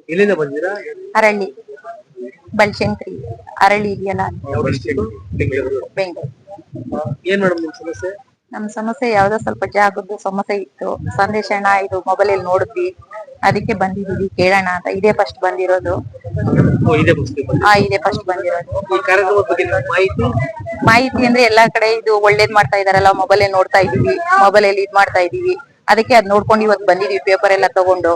ಎಲ್ಲಿಂದ ಬಂದಿರಾ? ಅರಳಿ ಬಲ್ಶಂಕರಿ ಅರಳಿ ಇದೆಯಲ್ಲ ಬೆಂಗಳೂರು. ಏನ್ ಮೇಡಮ್ ನಿಮ್ ಸಮಸ್ಯೆ? ನಮ್ ಸಮಸ್ಯೆ ಯಾವ್ದೋ ಸ್ವಲ್ಪ ಜಾಗದ್ದು ಸಮಸ್ಯೆ ಇತ್ತು. ಸಂದೇಶ ಅಣ್ಣ ಇದು ಮೊಬೈಲ್ ಅಲ್ಲಿ ನೋಡಿದ್ವಿ, ಅದಕ್ಕೆ ಬಂದಿದೀವಿ ಕೇಳೋಣ ಅಂತ. ಇದೇ ಫಸ್ಟ್ ಬಂದಿರೋದು. ಇದೇ ಫಸ್ಟ್ ಬಂದಿರೋದು. ಈ ಕಾರ್ಯಕ್ರಮದ ಬಗ್ಗೆ ಮಾಹಿತಿ ಮಾಹಿತಿ ಅಂದ್ರೆ ಎಲ್ಲಾ ಕಡೆ ಇದು ಒಳ್ಳೇದ್ ಮಾಡ್ತಾ ಇದಾರಲ್ಲ, ಮೊಬೈಲ್ ನೋಡ್ತಾ ಇದೀವಿ, ಮೊಬೈಲ್ ಅಲ್ಲಿ ಇದ್ ಮಾಡ್ತಾ ಇದೀವಿ. ಅದಕ್ಕೆ ಅದ್ ನೋಡ್ಕೊಂಡು ಇವತ್ತು ಬಂದಿದೀವಿ. ಪೇಪರ್ ಎಲ್ಲ ತಗೊಂಡು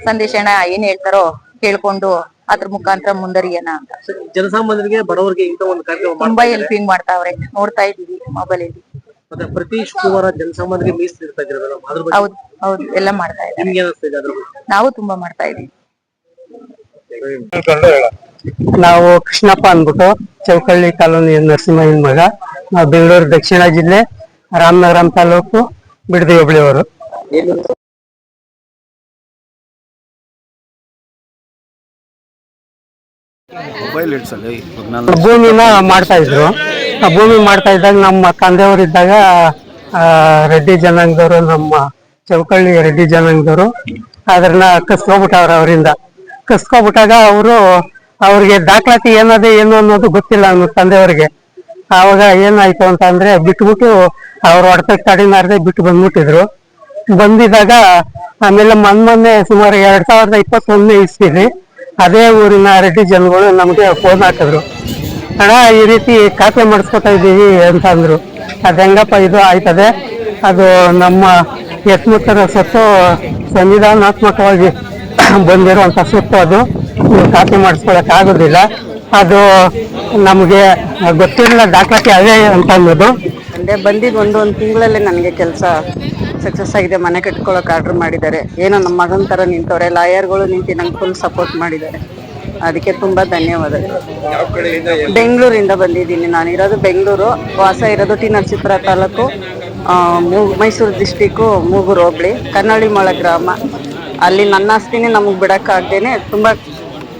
ಸಂದೇಶ ಅಣ್ಣ ಏನ್ ಹೇಳ್ತಾರೋ ಕೇಳ್ಕೊಂಡು ಅದ್ರ ಮುಖಾಂತರ ಮುಂದರಿಯೋಣ ಅಂತ. ಜನಸಾಮಾನ್ಯರಿಗೆ ಬಡವರಿಗೆ ಇಂತ ಒಂದು ಕಾರ್ಯಕ್ರಮ ತುಂಬಾ ಹೆಲ್ಪಿಂಗ್ ಮಾಡ್ತಾವ್ರೆ, ನೋಡ್ತಾ ಇದೀವಿ ಮೊಬೈಲ್ ಅಲ್ಲಿ. ಮತ್ತೆ ಪ್ರತಿ ಶುಕ್ರವಾರ ಜನಸಾಮಾನ್ಯರಿಗೆ ಮೀಸಲಿಡ್ತಾ ಇದ್ರಲ್ಲ, ಅದ್ರ ಬಗ್ಗೆ ಹೌದು ಹೌದು ಎಲ್ಲ ಮಾಡ್ತಾ ಇದ್ದಾರೆ. ನಿಮ್ಗೆ ಏನಿಸ್ತಾ ಇದೆ ಅದ್ರ ಬಗ್ಗೆ? ನಾವು ತುಂಬಾ ಮಾಡ್ತಾ ಇದೀವಿ. ನಾವು ಕೃಷ್ಣಪ್ಪ ಅಂದ್ಬಿಟ್ಟು ಚೌಕಳ್ಳಿ ಕಾಲೋನಿ ನರಸಿಂಹಯ್ಯನ ಮಗ. ನಾವು ಬೆಂಗಳೂರು ದಕ್ಷಿಣ ಜಿಲ್ಲೆ ರಾಮನಗರಂ ತಾಲೂಕು ಬಿಡದಿ ಹೋಬಳಿಯವರು. ಭೂಮಿನ ಮಾಡ್ತಾ ಇದ್ರು. ಆ ಭೂಮಿ ಮಾಡ್ತಾ ಇದ್ದಾಗ ನಮ್ಮ ತಂದೆಯವರಿದ್ದಾಗ ರೆಡ್ಡಿ ಜನಾಂಗದವರು, ನಮ್ಮ ಚೌಕಳ್ಳಿ ರೆಡ್ಡಿ ಜನಾಂಗದವರು ಅದನ್ನ ಕಸ್ಕೊಬಿಟ್ಟವ್ರ. ಅವರಿಂದ ಕಸ್ಕೊಬಿಟ್ಟಾಗ ಅವ್ರಿಗೆ ದಾಖಲಾತಿ ಏನದೆ ಏನು ಅನ್ನೋದು ಗೊತ್ತಿಲ್ಲ ನಮ್ಮ ತಂದೆಯವರಿಗೆ. ಆವಾಗ ಏನಾಯ್ತು ಅಂತ ಅಂದ್ರೆ ಬಿಟ್ಬಿಟ್ಟು ಅವ್ರ ಹೊಡೆತ ತಡಿನಾರದೆ ಬಿಟ್ಟು ಬಂದ್ಬಿಟ್ಟಿದ್ರು. ಬಂದಿದಾಗ ಆಮೇಲೆ ಮೊನ್ನೆ ಸುಮಾರು 2021 ಇಸ್ವಿಲಿ ಅದೇ ಊರಿನ ರೆಡ್ಡಿ ಜನಗಳು ನಮ್ಗೆ ಫೋನ್ ಹಾಕಿದ್ರು, ಅಣ್ಣ ಈ ರೀತಿ ಖಾತೆ ಮಾಡಿಸ್ಕೊತಾ ಇದ್ದೀವಿ ಅಂತ ಅಂದ್ರು. ಅದ್ ಹೆಂಗಪ್ಪ ಇದು ಆಯ್ತದೆ, ಅದು ನಮ್ಮ ಯತ್ಮುತ್ತರ ಸೊತ್ತು, ಸಂವಿಧಾನಾತ್ಮಕವಾಗಿ ಬಂದಿರುವಂತ ಸೊತ್ತು, ಅದು ನೀವು ಖಾತೆ ಮಾಡಿಸ್ಕೊಳಕ್ ಆಗೋದಿಲ್ಲ, ಅದು ನಮ್ಗೆ ಗೊತ್ತಿರಲಿಲ್ಲ, ದಾಖಲಾತಿ ಅವೇ ಅಂತ ಅನ್ನೋದು. ಅಂದ್ರೆ ಬಂದಿದ್ದು ಒಂದೊಂದು ತಿಂಗಳಲ್ಲೇ ನನಗೆ ಕೆಲಸ ಸಕ್ಸಸ್ ಆಗಿದೆ. ಮನೆ ಕಟ್ಕೊಳಕ್ ಆರ್ಡರ್ ಮಾಡಿದ್ದಾರೆ. ಏನೋ ನಮ್ಮ ಮಗನ ತರ ನಿಂತವ್ರೆ. ಲಾಯರ್ಗಳು ನಿಂತು ನಂಗೆ ಫುಲ್ ಸಪೋರ್ಟ್ ಮಾಡಿದ್ದಾರೆ. ಅದಕ್ಕೆ ತುಂಬಾ ಧನ್ಯವಾದಗಳು. ಬೆಂಗಳೂರಿಂದ ಬಂದಿದ್ದೀನಿ. ನಾನಿರೋದು ಬೆಂಗಳೂರು, ವಾಸ ಇರೋದು ಟಿ ನರಸೀಪುರ ತಾಲೂಕು, ಮೈಸೂರು ಡಿಸ್ಟಿಕ್ಕು, ಮೂಗೂರು ಹೋಬಳಿ, ಕನ್ನಳ್ಳಿ ಮೊಳ ಗ್ರಾಮ. ಅಲ್ಲಿ ನನ್ನ ಆಸ್ತಿನೇ ನಮಗೆ ಬಿಡಕ್ಕಾಗ್ದೇನೆ ತುಂಬಾ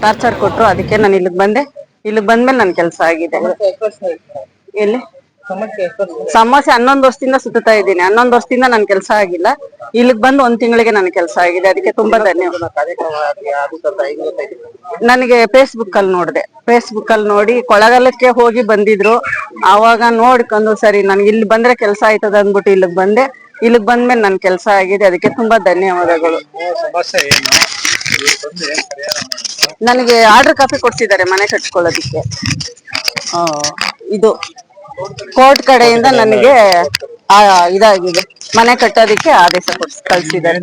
ಟಾರ್ಚರ್ ಕೊಟ್ರು. ಅದಕ್ಕೆ ನಾನು ಇಲ್ಲಿಗೆ ಬಂದೆ. ಇಲ್ಲಿಗೆ ಬಂದ್ಮೇಲೆ ನನ್ನ ಕೆಲಸ ಆಗಿದೆ. ಎಲ್ಲಿ ಸಮಸ್ಯೆ 11 ವರ್ಷದಿಂದ ಸುತ್ತಾ ಇದ್ದೀನಿ. 11 ವರ್ಷದಿಂದ ನನ್ ಕೆಲಸ ಆಗಿಲ್ಲ. ಇಲ್ಲಿಗೆ ಬಂದು 1 ತಿಂಗಳಿಗೆ ನನ್ ಕೆಲಸ ಆಗಿದೆ. ಅದಕ್ಕೆ ತುಂಬಾ ಧನ್ಯವಾದ. ನನಗೆ ಫೇಸ್ಬುಕ್ ಅಲ್ಲಿ ನೋಡಿದೆ. ಫೇಸ್ಬುಕ್ ಅಲ್ಲಿ ನೋಡಿ ಕೊಳ್ಳಗಾಲಕ್ಕೆ ಹೋಗಿ ಬಂದಿದ್ರು. ಆವಾಗ ನೋಡ್ಕೊಂಡು ಸರಿ ನನ್ಗೆ ಇಲ್ಲಿ ಬಂದ್ರೆ ಕೆಲಸ ಆಯ್ತದ ಅಂದ್ಬಿಟ್ಟು ಇಲ್ಲಿಗೆ ಬಂದೆ. ಇಲ್ಲಿಗೆ ಬಂದ್ಮೇಲೆ ನನ್ ಕೆಲಸ ಆಗಿದೆ. ಅದಕ್ಕೆ ತುಂಬಾ ಧನ್ಯವಾದಗಳು. ನನಗೆ ಆರ್ಡರ್ ಕಾಪಿ ಕೊಡ್ಸಿದ್ದಾರೆ ಮನೆ ಕಟ್ಕೊಳ್ಳೋದಿಕ್ಕೆ. ಇದು ಕೋರ್ಟ್ ಕಡೆಯಿಂದ ನನಗೆ ಇದಾಗಿದೆ, ಮನೆ ಕಟ್ಟೋದಿಕ್ಕೆ ಆದೇಶ ಕಳ್ಸಿದ್ದಾರೆ.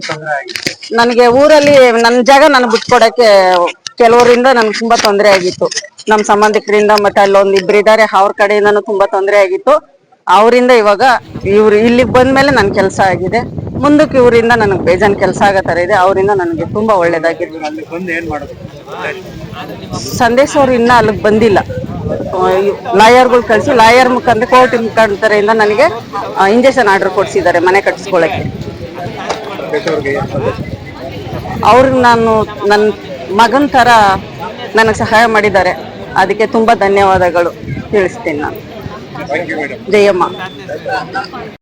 ನನಗೆ ಊರಲ್ಲಿ ನನ್ನ ಜಾಗ ನಾನು ಬಿಟ್ಕೊಡಕ್ಕೆ ಕೆಲವರಿಂದ ನನ್ಗೆ ತುಂಬಾ ತೊಂದರೆ ಆಗಿತ್ತು. ನಮ್ ಸಂಬಂಧಿಕರಿಂದ, ಮತ್ತೆ ಅಲ್ಲೊಂದ್ ಇಬ್ರು ಇದಾರೆ, ಅವ್ರ ಕಡೆಯಿಂದನೂ ತುಂಬಾ ತೊಂದರೆ ಆಗಿತ್ತು. ಅವರಿಂದ ಇವಾಗ ಇವ್ರು ಇಲ್ಲಿಗೆ ಬಂದ್ಮೇಲೆ ನನ್ ಕೆಲಸ ಆಗಿದೆ. ಮುಂದಕ್ಕೆ ಇವರಿಂದ ನನಗೆ ಬೇಜಾನ್ ಕೆಲಸ ಆಗತ್ತರ ಇದೆ. ಅವರಿಂದ ನನಗೆ ತುಂಬಾ ಒಳ್ಳೇದಾಗಿದೆ. ಸಂದೇಶ್ ಅವ್ರು ಇನ್ನ ಅಲ್ಲಿಗೆ ಬಂದಿಲ್ಲ. ಲಾಯರ್ಗಳು ಕಳಿಸಿ ಲಾಯರ್ ಮುಖಾಂತರ ಕೋರ್ಟ್ ಮುಖಾಂತರದಿಂದ ನನಗೆ ಇಂಜೆಕ್ಷನ್ ಆರ್ಡರ್ ಕೊಡ್ಸಿದ್ದಾರೆ ಮನೆ ಕಟ್ಟಿಸ್ಕೊಳಕ್ಕೆ. ಅವ್ರಿಗೆ ನಾನು ನನ್ನ ಮಗನ್ ತರ ನನಗೆ ಸಹಾಯ ಮಾಡಿದ್ದಾರೆ. ಅದಕ್ಕೆ ತುಂಬಾ ಧನ್ಯವಾದಗಳು ತಿಳಿಸ್ತೀನಿ ನಾನು. ಜಯಮ್ಮ.